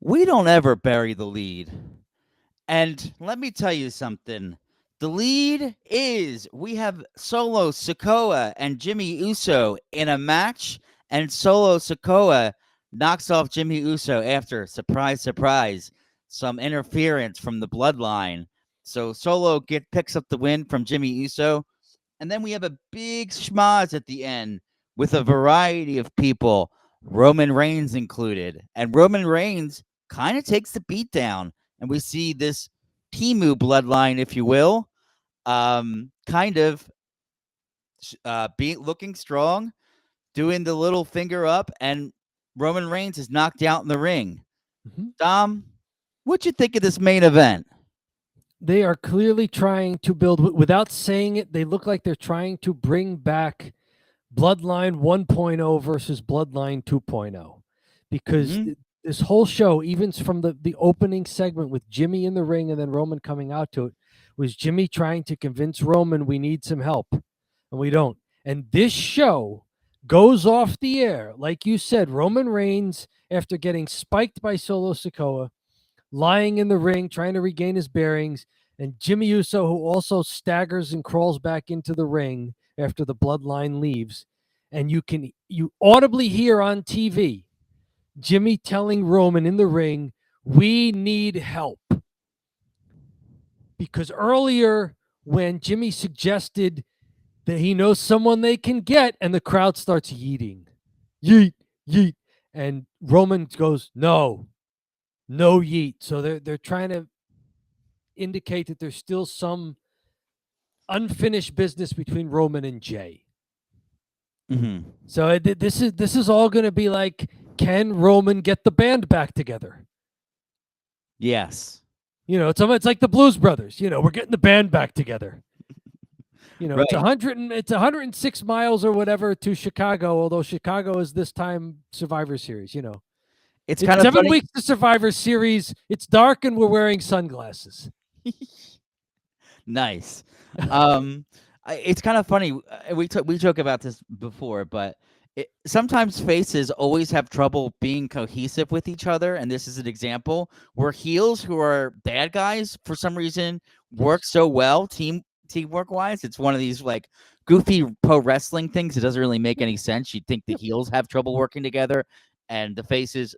We don't ever bury the lead. And let me tell you something. The lead is we have Solo Sikoa and Jimmy Uso in a match, and Solo Sikoa knocks off Jimmy Uso after, surprise, surprise, some interference from the bloodline. So Solo picks up the win from Jimmy Uso. And then we have a big schmoz at the end with a variety of people, Roman Reigns included. And Roman Reigns kind of takes the beat down. And we see this Timu bloodline, if you will, kind of looking strong, doing the little finger up, and Roman Reigns is knocked out in the ring. Mm-hmm. Dom, what'd you think of this main event? They are clearly trying to build, without saying it, they look like they're trying to bring back Bloodline 1.0 versus Bloodline 2.0. Because this whole show, even from the opening segment with Jimmy in the ring and then Roman coming out to it, was Jimmy trying to convince Roman we need some help, and we don't. And this show goes off the air, like you said, Roman Reigns, after getting spiked by Solo Sikoa, lying in the ring, trying to regain his bearings, and Jimmy Uso, who also staggers and crawls back into the ring after the bloodline leaves. And you audibly hear on TV Jimmy telling Roman in the ring, we need help. Because earlier, when Jimmy suggested that he knows someone they can get, and the crowd starts yeeting, yeet, yeet, and Roman goes, no yeet. So they're trying to indicate that there's still some unfinished business between Roman and Jay. Mm-hmm. So this is all going to be like, can Roman get the band back together? Yes. It's like the Blues Brothers. We're getting the band back together. Right. It's 106 miles or whatever to Chicago, although Chicago is this time Survivor Series. It's kind of 7 funny. Weeks to Survivor Series. It's dark and we're wearing sunglasses. Nice. It's kind of funny. We joke about this before, but sometimes faces always have trouble being cohesive with each other, and this is an example where heels who are bad guys for some reason work so well teamwork wise. It's one of these like goofy pro wrestling things. It doesn't really make any sense. You'd think the heels have trouble working together, and the faces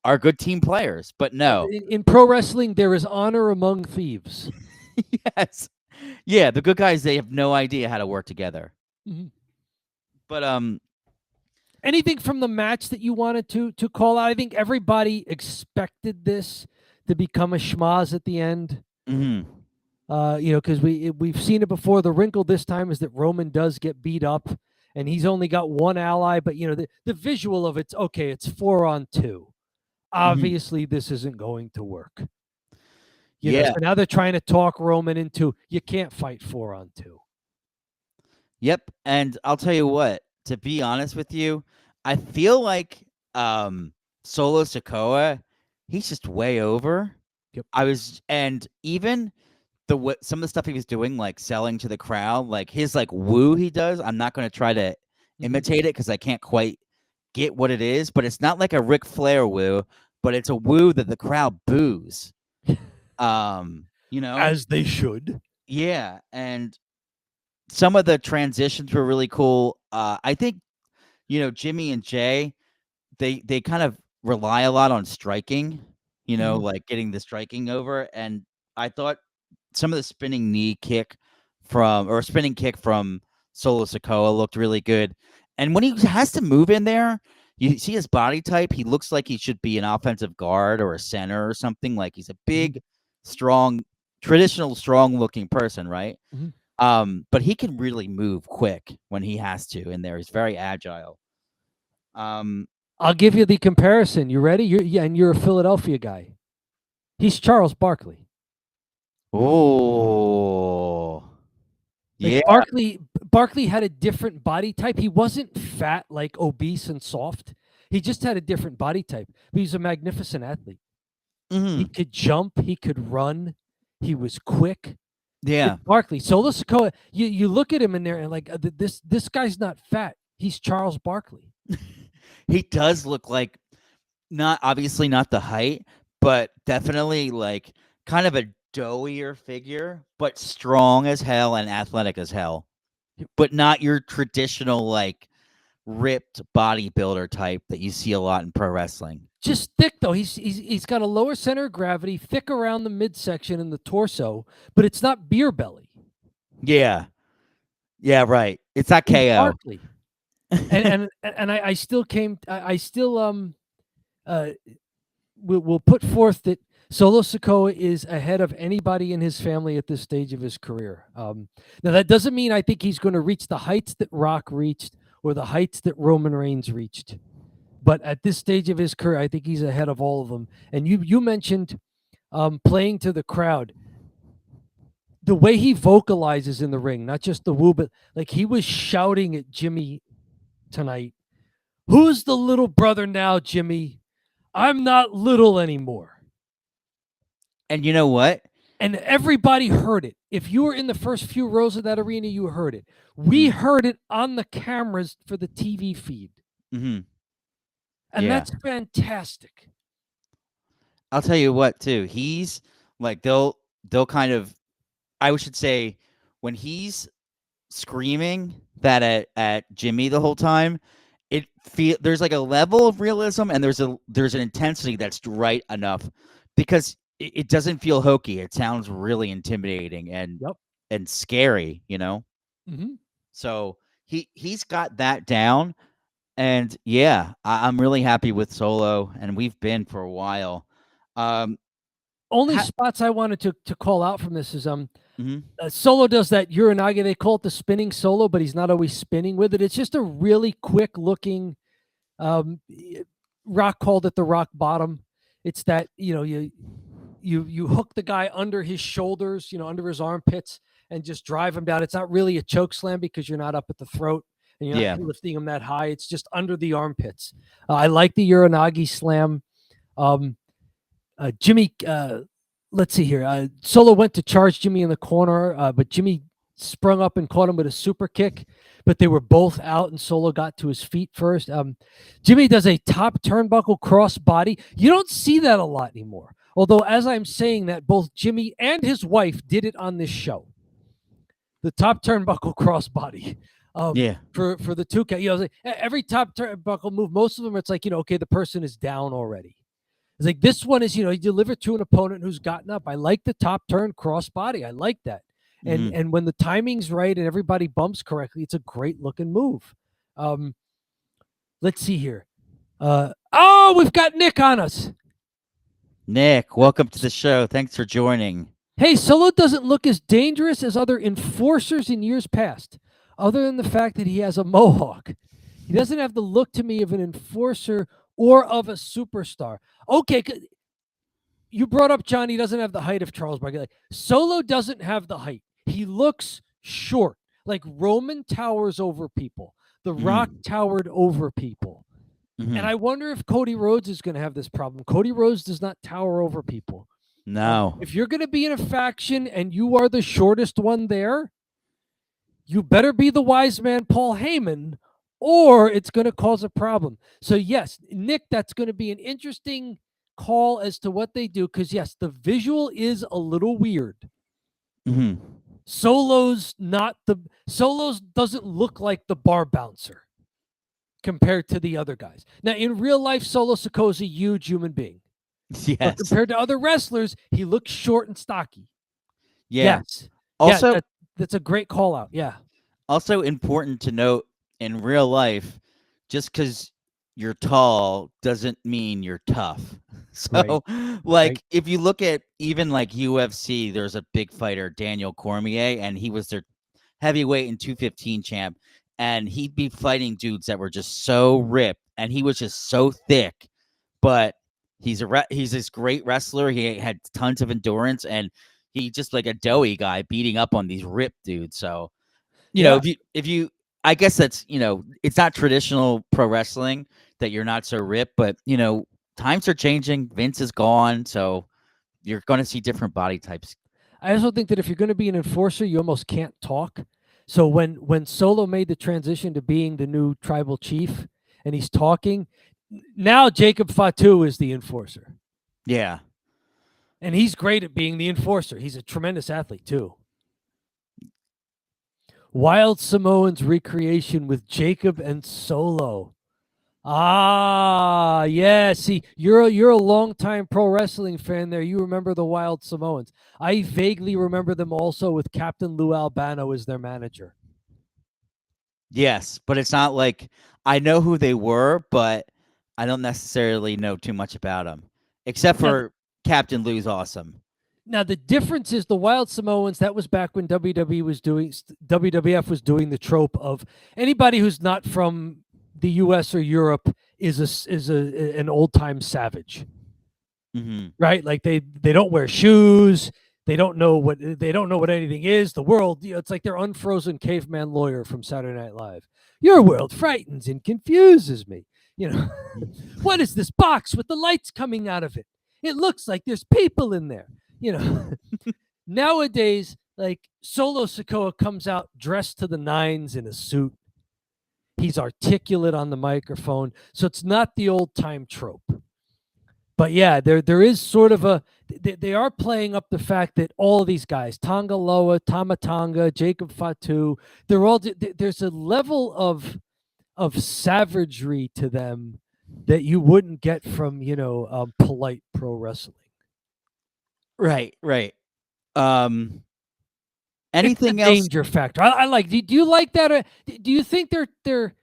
are good team players, but no. In pro wrestling, there is honor among thieves. Yes. Yeah, the good guys, they have no idea how to work together. Mm-hmm. But anything from the match that you wanted to call out? I think everybody expected this to become a schmoz at the end. Mm-hmm. Because we've seen it before. The wrinkle this time is that Roman does get beat up, and he's only got one ally. But the visual of it's okay. It's 4-on-2. Obviously, this isn't going to work. So now they're trying to talk Roman into you can't fight 4-on-2. Yep, and I'll tell you what. To be honest with you, I feel like Solo Sikoa, he's just way over. Yep. And even some of the stuff he was doing, like selling to the crowd, like his like woo he does. I'm not going to try to imitate it because I can't quite get what it is, but it's not like a Ric Flair woo, but it's a woo that the crowd boos. As they should. Yeah, and some of the transitions were really cool. I think, Jimmy and Jay, they kind of rely a lot on striking, like getting the striking over. And I thought some of the spinning kick from Solo Sikoa looked really good. And when he has to move in there, you see his body type. He looks like he should be an offensive guard or a center or something. Like he's a big, strong, traditional, strong-looking person, right? Mm-hmm. But he can really move quick when he has to in there. He's very agile. I'll give you the comparison. You ready? You're a Philadelphia guy. He's Charles Barkley. Oh, yeah. Barkley had a different body type. He wasn't fat, like obese and soft. He just had a different body type. But he's a magnificent athlete. Mm-hmm. He could jump. He could run. He was quick. Yeah. Barkley. Solo Sikoa, you look at him in there and like, this guy's not fat. He's Charles Barkley. He does look like not obviously not the height, but definitely like kind of a doughier figure, but strong as hell and athletic as hell. But not your traditional like ripped bodybuilder type that you see a lot in pro wrestling. Just thick though. He's got a lower center of gravity, thick around the midsection and the torso, but it's not beer belly. Yeah. Yeah, right. It's not He's KO. Barkley. And I still came. I still will put forth that Solo Sikoa is ahead of anybody in his family at this stage of his career. Now that doesn't mean I think he's going to reach the heights that Rock reached or the heights that Roman Reigns reached. But at this stage of his career, I think he's ahead of all of them. And you mentioned playing to the crowd. The way he vocalizes in the ring, not just the woo, but like he was shouting at Jimmy tonight. Who's the little brother now, Jimmy? I'm not little anymore. And you know what? And everybody heard it. If you were in the first few rows of that arena, you heard it. We heard it on the cameras for the TV feed. Mm-hmm. And that's fantastic. I'll tell you what, too. He's like they'll kind of, I should say, when he's screaming that at Jimmy the whole time, there's like a level of realism and there's an intensity that's right enough because it doesn't feel hokey. It sounds really intimidating and scary, you know. Mm-hmm. So he's got that down, and yeah, I'm really happy with Solo, and we've been for a while. Only spots I wanted to call out from this is mm-hmm. Solo does that Uranage. They call it the spinning solo, but he's not always spinning with it. It's just a really quick looking. Rock called it the rock bottom. It's that you hook the guy under his shoulders, under his armpits, and just drive him down. It's not really a choke slam because you're not up at the throat and you're not lifting him that high. It's just under the armpits. I like the Uranage slam. Jimmy, let's see here. Solo went to charge Jimmy in the corner, but Jimmy sprung up and caught him with a super kick, but they were both out and Solo got to his feet first. Jimmy does a top turnbuckle cross body. You don't see that a lot anymore. Although, as I'm saying that, both Jimmy and his wife did it on this show. The top turnbuckle cross body. For the 2K. Every top turnbuckle move, most of them, it's like, okay, the person is down already. It's like this one is, you deliver to an opponent who's gotten up. I like the top turn cross body. I like that. And when the timing's right and everybody bumps correctly, it's a great looking move. Let's see here. We've got Nick on us. Nick, welcome to the show. Thanks for joining. Hey, Solo doesn't look as dangerous as other enforcers in years past, other than the fact that he has a mohawk. He doesn't have the look to me of an enforcer or of a superstar. Okay, you brought up John. He doesn't have the height of Charles Barkley. Solo doesn't have the height. He looks short. Like Roman towers over people. The Rock towered over people. Mm-hmm. And I wonder if Cody Rhodes is going to have this problem. Cody Rhodes does not tower over people. No. If you're going to be in a faction and you are the shortest one there, you better be the wise man Paul Heyman, or it's going to cause a problem. So, yes, Nick, that's going to be an interesting call as to what they do. Because, yes, the visual is a little weird. Mm-hmm. Solo's doesn't look like the bar bouncer compared to the other guys. Now, in real life, Solo Sikoa is a huge human being. Yes. But compared to other wrestlers, he looks short and stocky. Yeah. Yes. Also, that's a great call out. Yeah. Also important to note, in real life, just because you're tall doesn't mean you're tough. So, if you look at even like UFC, there's a big fighter, Daniel Cormier, and he was their heavyweight and 215 champ, and he'd be fighting dudes that were just so ripped, and he was just so thick, but he's this great wrestler. He had tons of endurance, and he just like a doughy guy beating up on these ripped dudes. So, you know, if you, I guess that's, it's not traditional pro wrestling that you're not so ripped, but times are changing. Vince is gone, so you're going to see different body types. I also think that if you're going to be an enforcer, you almost can't talk. So when Solo made the transition to being the new tribal chief and he's talking, Now Jacob Fatu is the enforcer. Yeah. And he's great at being the enforcer. He's a tremendous athlete, too. Wild Samoans recreation with Jacob and Solo. Ah, yeah. See, you're a longtime pro wrestling fan there. You remember the Wild Samoans. I vaguely remember them also with Captain Lou Albano as their manager. Yes, but it's not like I know who they were, but I don't necessarily know too much about them, except for Captain Lou's awesome. Now the difference is the Wild Samoans. That was back when WWF was doing the trope of anybody who's not from the U.S. or Europe is an old time savage, right? Like they don't wear shoes. They don't know what anything is. The world, it's like they're unfrozen caveman lawyer from Saturday Night Live. Your world frightens and confuses me. What is this box with the lights coming out of it? It looks like there's people in there. Nowadays, like Solo Sikoa comes out dressed to the nines in a suit. He's articulate on the microphone, so it's not the old time trope. But yeah, there is sort of they are playing up the fact that all of these guys, Tonga Loa, Tama Tonga, Jacob Fatu, there's a level of savagery to them that you wouldn't get from polite pro wrestling. Right. Anything It's a else? danger factor. I like. Do you like that? Do you think they're?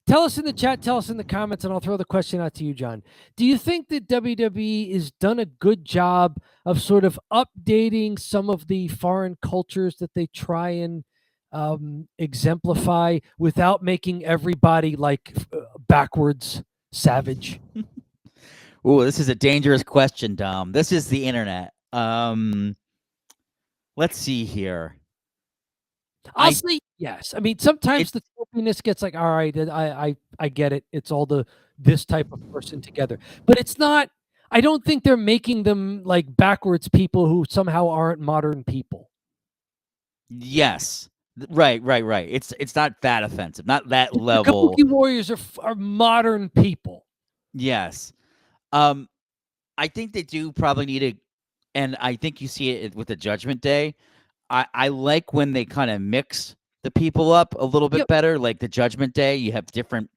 Tell us in the chat. Tell us in the comments, and I'll throw the question out to you, John. Do you think that WWE has done a good job of sort of updating some of the foreign cultures that they try and exemplify without making everybody like backwards savage? Oh, this is a dangerous question, Dom. This is the internet. Let's see here. I'll say yes. I mean, sometimes the tropiness gets like, all right, I get it. It's all this type of person together, but it's not. I don't think they're making them like backwards people who somehow aren't modern people. Yes, right. It's not that offensive, not that level. Kabuki Warriors are modern people. Yes, I think they do probably need to, and I think you see it with the Judgment Day. I like when they kind of mix the people up a little bit better. Like the Judgment Day, you have different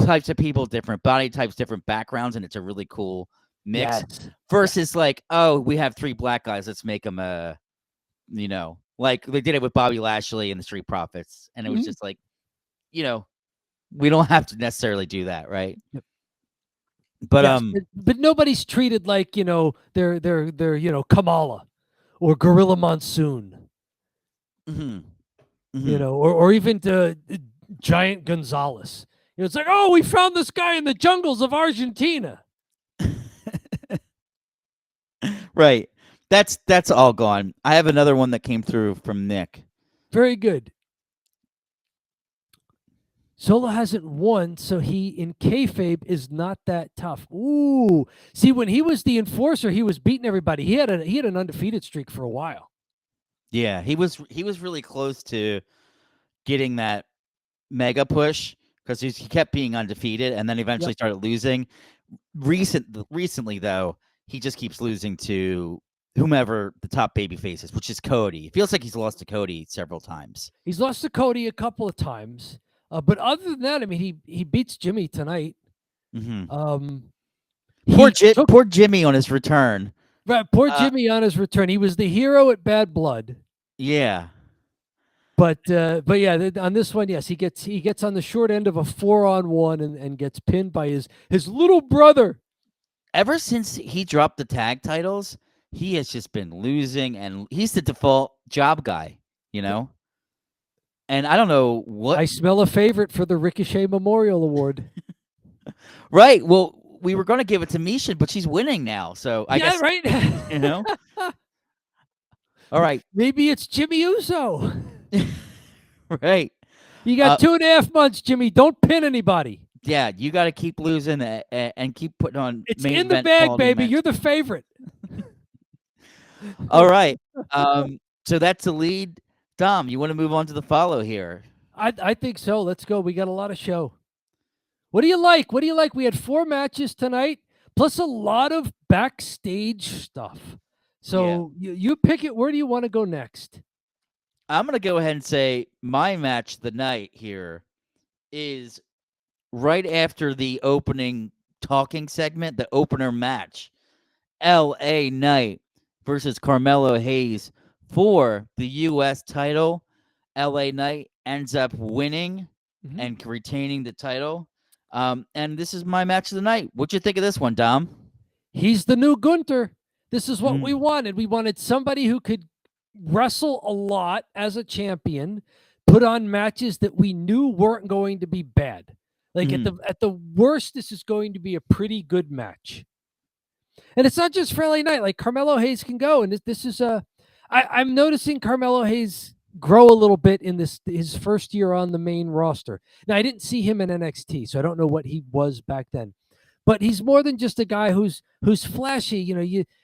types of people, different body types, different backgrounds, and it's a really cool mix. Yes. Versus like, oh, we have 3 black guys, let's make them like they did it with Bobby Lashley and the Street Profits, and it was just like, we don't have to necessarily do that, right? Yep. But yes, but nobody's treated like they're Kamala or Gorilla Monsoon. Or even Giant Gonzalez. It's like, oh, we found this guy in the jungles of Argentina. Right. That's all gone. I have another one that came through from Nick. Very good. Solo hasn't won, so he in kayfabe is not that tough. Ooh, see, when he was the enforcer, he was beating everybody. He had an undefeated streak for a while. Yeah, he was really close to getting that mega push because he kept being undefeated and then eventually started losing. Recently, though, he just keeps losing to whomever the top baby face is, which is Cody. It feels like he's lost to Cody several times. He's lost to Cody a couple of times. But other than that, I mean, he beats Jimmy tonight. Poor Jimmy on his return. Right, poor Jimmy on his return. He was the hero at Bad Blood. Yeah. But yeah, on this one, yes, he gets on the short end of a 4-on-1 and gets pinned by his little brother. Ever since he dropped the tag titles, he has just been losing, and he's the default job guy, And I don't know what. I smell a favorite for the Ricochet Memorial Award. Right. Well, we were going to give it to Misha, but she's winning now, so I guess. Right. All right. Maybe it's Jimmy Uso. Right. You got 2.5 months, Jimmy. Don't pin anybody. Yeah, you got to keep losing and keep putting on. It's in the bag, baby. You're the favorite. All right. So that's the lead. Dom, you want to move on to the follow here? I think so. Let's go. We got a lot of show. What do you like? What do you like? We had 4 matches tonight, plus a lot of backstage stuff. So you pick it. Where do you want to go next? I'm going to go ahead and say my match of the night here is right after the opening talking segment, the opener match. LA Knight versus Carmelo Hayes for the U.S. title. LA Knight ends up winning and retaining the title. And this is my match of the night. What'd you think of this one, Dom? He's the new Gunther. This is what we wanted. We wanted somebody who could wrestle a lot as a champion, put on matches that we knew weren't going to be bad. Like at the worst, this is going to be a pretty good match. And it's not just for LA Knight. Like Carmelo Hayes can go, and this is I'm noticing Carmelo Hayes grow a little bit in his first year on the main roster. Now I didn't see him in NXT, so I don't know what he was back then. But he's more than just a guy who's flashy. You know,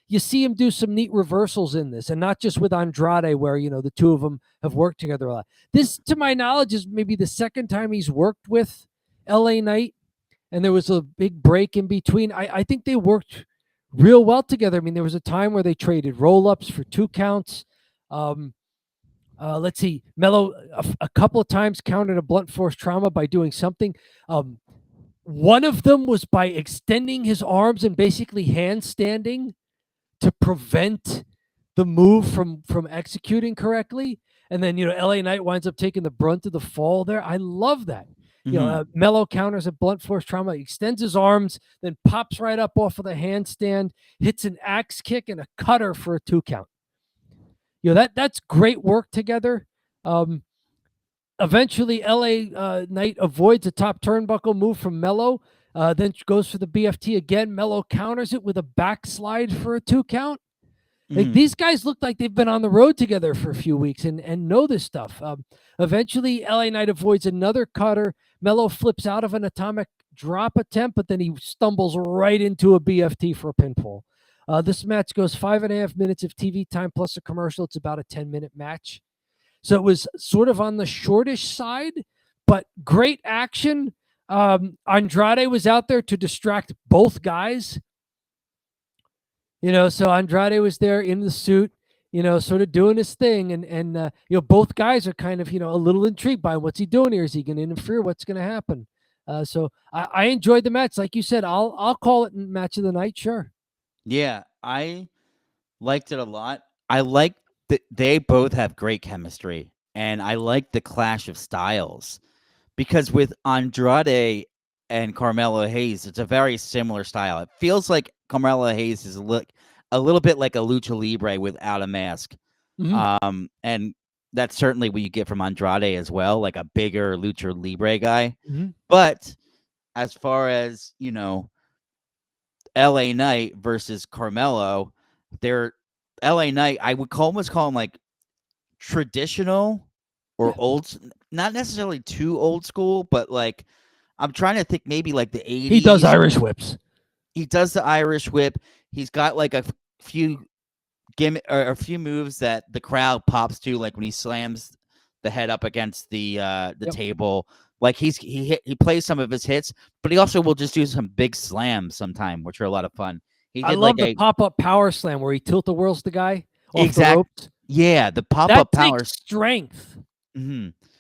you see him do some neat reversals in this, and not just with Andrade, where the two of them have worked together a lot. This, to my knowledge, is maybe the second time he's worked with LA Knight, and there was a big break in between. I think they worked real well together. I mean, there was a time where they traded roll-ups for 2 counts. Let's see, Melo a couple of times countered a blunt force trauma by doing something. One of them was by extending his arms and basically handstanding to prevent the move from executing correctly. And then, LA Knight winds up taking the brunt of the fall there. I love that. Melo counters a blunt force trauma, extends his arms, then pops right up off of the handstand, hits an axe kick and a cutter for a 2 count. That's great work together. Eventually, LA Knight avoids a top turnbuckle move from Melo, then goes for the BFT again. Melo counters it with a backslide for a 2 count. Like, these guys look like they've been on the road together for a few weeks and know this stuff. Eventually, LA Knight avoids another cutter. Melo flips out of an atomic drop attempt, but then he stumbles right into a BFT for a pinfall. This match goes 5.5 minutes of TV time plus a commercial. It's about a 10-minute match. So it was sort of on the shortish side, but great action. Andrade was out there to distract both guys. So Andrade was there in the suit, sort of doing his thing. And both guys are kind of, a little intrigued by what's he doing here. Is he going to interfere? What's going to happen? So I enjoyed the match. Like you said, I'll call it match of the night. Sure. Yeah, I liked it a lot. I like that they both have great chemistry, and I like the clash of styles because with Andrade and Carmelo Hayes, it's a very similar style. It feels like Carmelo Hayes is a little bit like a lucha libre without a mask. And that's certainly what you get from Andrade as well, like a bigger lucha libre guy. But as far as, LA Knight versus Carmelo, they're LA Knight, I would almost call him like traditional or old, not necessarily too old school, but like I'm trying to think maybe like the 80s. He does Irish whips. He does the Irish whip. He's got like a few a few moves that the crowd pops to, like when he slams the head up against the table. Like he plays some of his hits, but he also will just do some big slams sometime, which are a lot of fun. I love the pop-up power slam where he tilt-a-whirls the guy off the ropes. Yeah, the pop-up power strength.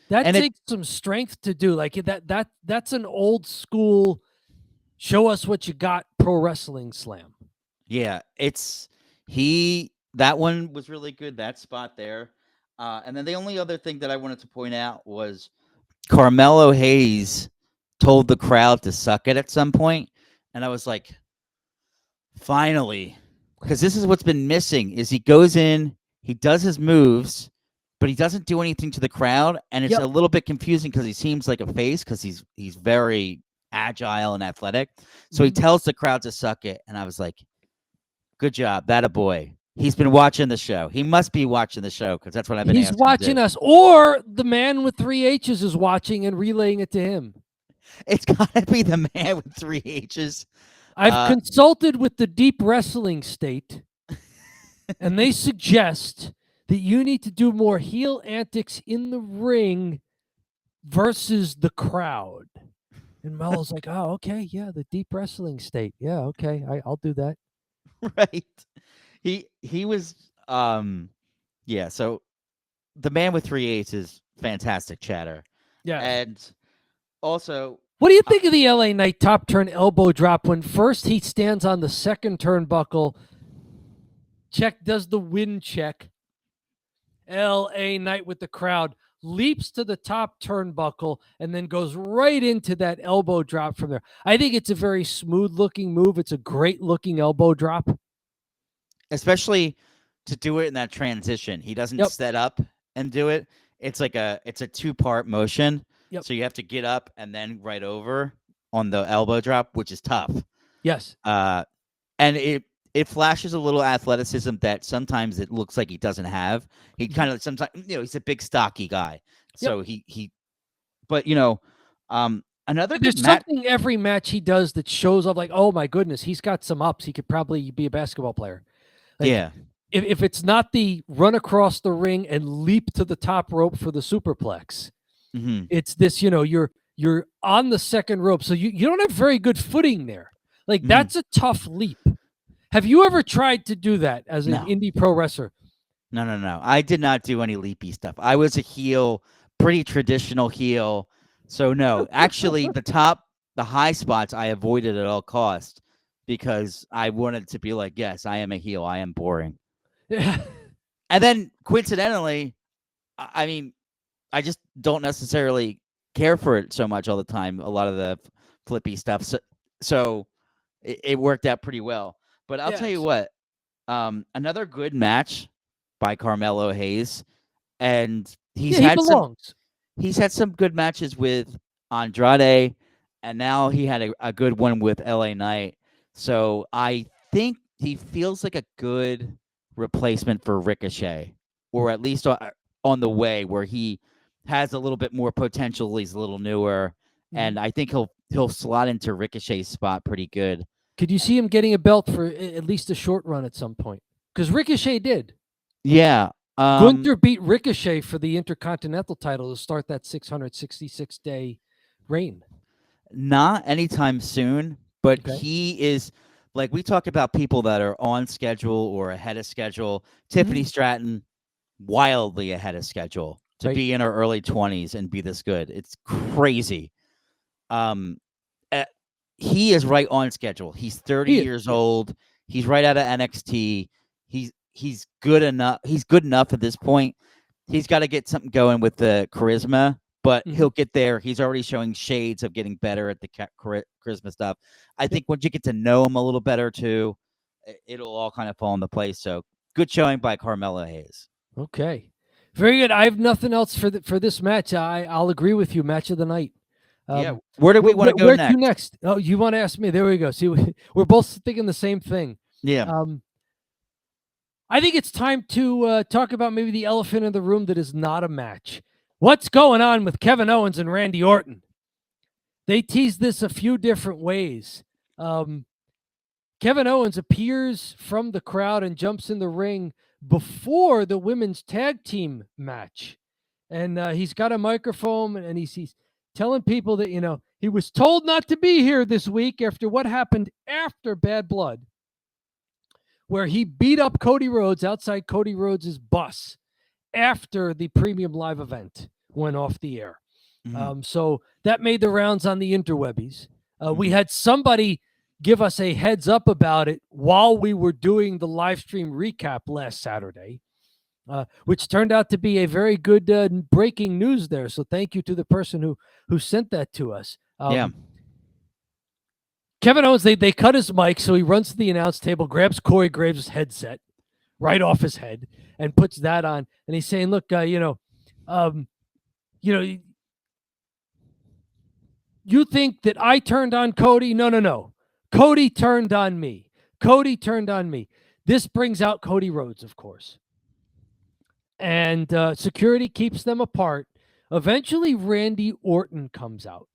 That takes some strength to do. Like that's an old school show us what you got pro wrestling slam. Yeah, that one was really good, that spot there. And then the only other thing that I wanted to point out was Carmelo Hayes told the crowd to suck it at some point, and I was like, finally, because this is what's been missing, is he goes in, he does his moves, but he doesn't do anything to the crowd, and it's a little bit confusing because he seems like a face because he's very agile and athletic. So he tells the crowd to suck it, and I was like, good job, that a boy. He's been watching the show. He must be watching the show because that's what I've been asking. He's watching us, or the man with 3 H's is watching and relaying it to him. It's got to be the man with 3 H's. I've consulted with the Deep Wrestling State, and they suggest that you need to do more heel antics in the ring versus the crowd. And Melo's like, oh, okay, yeah, the deep wrestling state. Yeah, okay, I'll do that. Right. He was yeah, so the man with three eights is fantastic chatter. Yeah. And also What do you think of the LA Knight top turn elbow drop when first he stands on the second turnbuckle, does the wind check, LA Knight with the crowd, leaps to the top turnbuckle, and then goes right into that elbow drop from there. I think it's a very smooth looking move. It's a great looking elbow drop. especially to do it in that transition. He doesn't Yep. set up and do it. It's a two-part motion. Yep. So you have to get up and then right over on the elbow drop, which is tough. Yes. And it flashes a little athleticism that sometimes it looks like he doesn't have. He kind of sometimes, he's a big stocky guy. So he but another There's good match. something every match he does that shows up like, oh my goodness, he's got some ups. He could probably be a basketball player. Like, Yeah. If it's not the run across the ring and leap to the top rope for the superplex, it's this, you're on the second rope. So you don't have very good footing there. Like that's a tough leap. Have you ever tried to do that as an indie pro wrestler? No. I did not do any leapy stuff. I was a heel, pretty traditional heel. So no, actually the high spots I avoided at all costs because I wanted to be like, yes, I am a heel. I am boring. Yeah. And then coincidentally, I mean, I just don't necessarily care for it so much all the time. A lot of the flippy stuff. So it worked out pretty well. But I'll tell you what, another good match by Carmelo Hayes, and he had some good matches with Andrade, and now he had a good one with LA Knight. So I think he feels like a good replacement for Ricochet, or at least on the way where he has a little bit more potential. He's a little newer, and I think he'll slot into Ricochet's spot pretty good. Could you see him getting a belt for at least a short run at some point? Because Ricochet did. Yeah. Gunther beat Ricochet for the Intercontinental title to start that 666-day reign. Not anytime soon, but he is, like, we talk about people that are on schedule or ahead of schedule. Tiffany Stratton, wildly ahead of schedule to be in her early 20s and be this good. It's crazy. He is right on schedule. He's 30 years old. He's right out of NXT. He's good enough. He's good enough at this point. He's got to get something going with the charisma, but he'll get there. He's already showing shades of getting better at the charisma stuff. I think once you get to know him a little better too, it'll all kind of fall into place. So good showing by Carmelo Hayes. Okay, very good. I have nothing else for this match. I'll agree with you. Match of the night. Where do we want to go next? Where to next? Oh, you want to ask me? There we go. See, we're both thinking the same thing. Yeah. I think it's time to talk about maybe the elephant in the room that is not a match. What's going on with Kevin Owens and Randy Orton? They teased this a few different ways. Kevin Owens appears from the crowd and jumps in the ring before the women's tag team match. And he's got a microphone and he's telling people that, he was told not to be here this week after what happened after Bad Blood, where he beat up Cody Rhodes outside Cody Rhodes' bus after the premium live event went off the air. So that made the rounds on the interwebbies. We had somebody give us a heads up about it while we were doing the live stream recap last Saturday, which turned out to be a very good breaking news there. So thank you to the person who sent that to us. Kevin Owens, they cut his mic, so he runs to the announce table, grabs Corey Graves' headset right off his head, and puts that on. And he's saying, "Look, you think that I turned on Cody? No. Cody turned on me. This brings out Cody Rhodes, of course, and security keeps them apart. Eventually, Randy Orton comes out.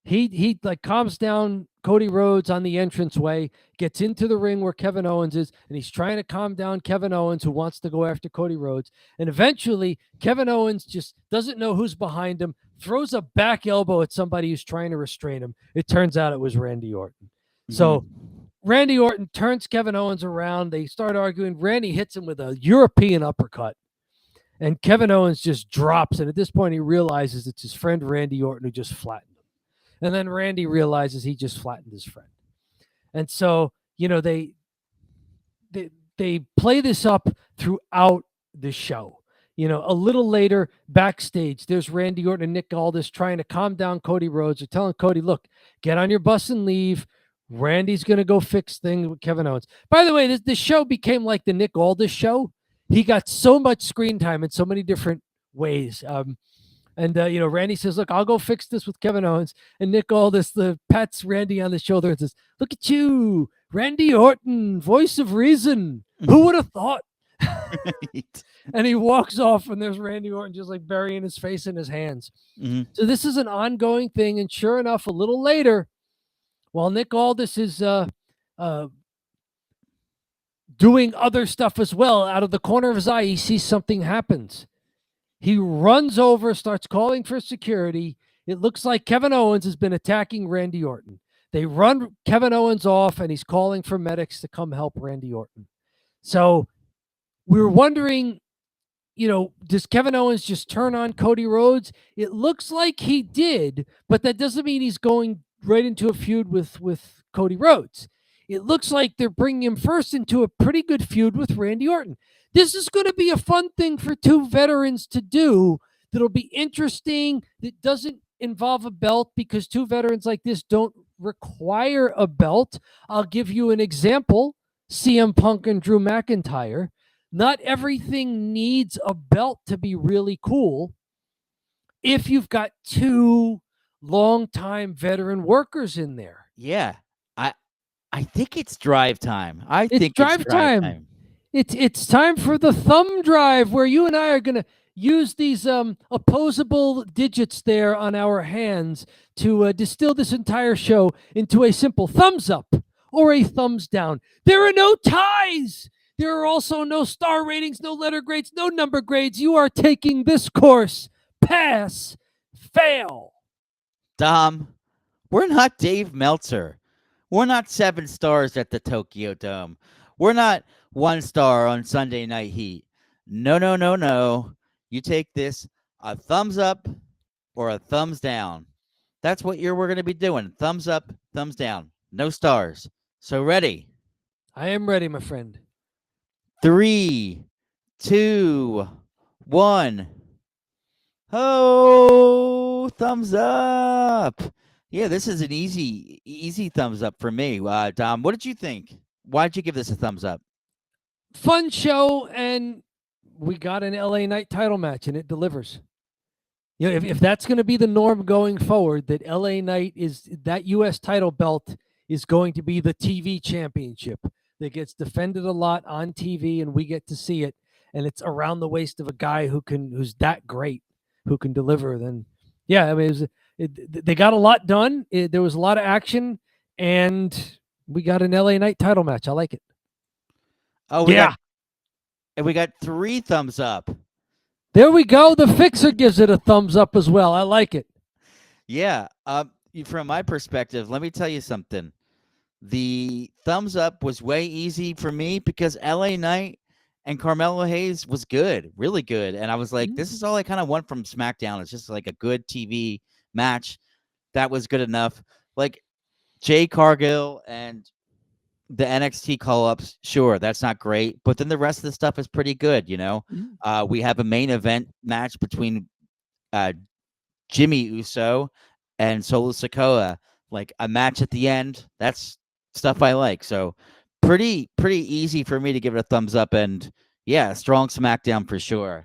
He calms down Cody Rhodes on the entranceway, gets into the ring where Kevin Owens is, and he's trying to calm down Kevin Owens, who wants to go after Cody Rhodes. And eventually, Kevin Owens just doesn't know who's behind him, throws a back elbow at somebody who's trying to restrain him. It turns out it was Randy Orton. So Randy Orton turns Kevin Owens around. They start arguing. Randy hits him with a European uppercut. And Kevin Owens just drops. And at this point, he realizes it's his friend Randy Orton who just flattened him. And then Randy realizes he just flattened his friend. And so, they play this up throughout the show. A little later, backstage, there's Randy Orton and Nick Aldis trying to calm down Cody Rhodes. They're telling Cody, look, get on your bus and leave. Randy's going to go fix things with Kevin Owens. By the way, this show became like the Nick Aldis show. He got so much screen time in so many different ways. Randy says, look, I'll go fix this with Kevin Owens. And Nick Aldis pats Randy on the shoulder and says, look at you, Randy Orton, voice of reason. Who would have thought? Right. And he walks off, and there's Randy Orton just like burying his face in his hands. So this is an ongoing thing. And sure enough, a little later, while Nick Aldis is doing other stuff as well, out of the corner of his eye, he sees something happens. He runs over, starts calling for security. It looks like Kevin Owens has been attacking Randy Orton. They run Kevin Owens off, and he's calling for medics to come help Randy Orton. So we were wondering, does Kevin Owens just turn on Cody Rhodes? It looks like he did, but that doesn't mean he's going right into a feud with Cody Rhodes. It looks like they're bringing him first into a pretty good feud with Randy Orton. This is going to be a fun thing for two veterans to do that'll be interesting, that doesn't involve a belt, because two veterans like this don't require a belt. I'll give you an example. CM Punk and Drew McIntyre. Not everything needs a belt to be really cool. If you've got two longtime veteran workers in there. Yeah. I think it's drive time. It's drive time. It's time for the thumb drive, where you and I are going to use these opposable digits there on our hands to distill this entire show into a simple thumbs up or a thumbs down. There are no ties. There are also no star ratings, no letter grades, no number grades. You are taking this course. Pass, fail. Dom, we're not Dave Meltzer. We're not 7 stars at the Tokyo Dome. We're not 1 star on Sunday Night Heat. No. You take this a thumbs up or a thumbs down. That's what we're going to be doing. Thumbs up, thumbs down. No stars. So ready? I am ready, my friend. 3, 2, 1. Oh, thumbs up. Yeah, this is an easy thumbs up for me. Dom, what did you think? Why did you give this a thumbs up? Fun show, and we got an LA Knight title match, and it delivers. If that's going to be the norm going forward, that LA Knight is that U.S. title belt is going to be the TV championship that gets defended a lot on TV, and we get to see it, and it's around the waist of a guy who's that great, who can deliver. Then, yeah, I mean, they got a lot done. There was a lot of action, and we got an LA Knight title match. I like it. Oh, we got 3 thumbs up. There we go. The Fixer gives it a thumbs up as well. I like it. Yeah. From my perspective, let me tell you something. The thumbs up was way easy for me because LA Knight and Carmelo Hayes was good, really good. And I was like, this is all I kind of want from SmackDown. It's just like a good TV match. That was good enough. Like Jay Cargill and the NXT call-ups, sure, that's not great. But then the rest of the stuff is pretty good, We have a main event match between Jimmy Uso and Solo Sikoa. Like a match at the end. That's stuff I like. So pretty easy for me to give it a thumbs up. And yeah, strong SmackDown for sure.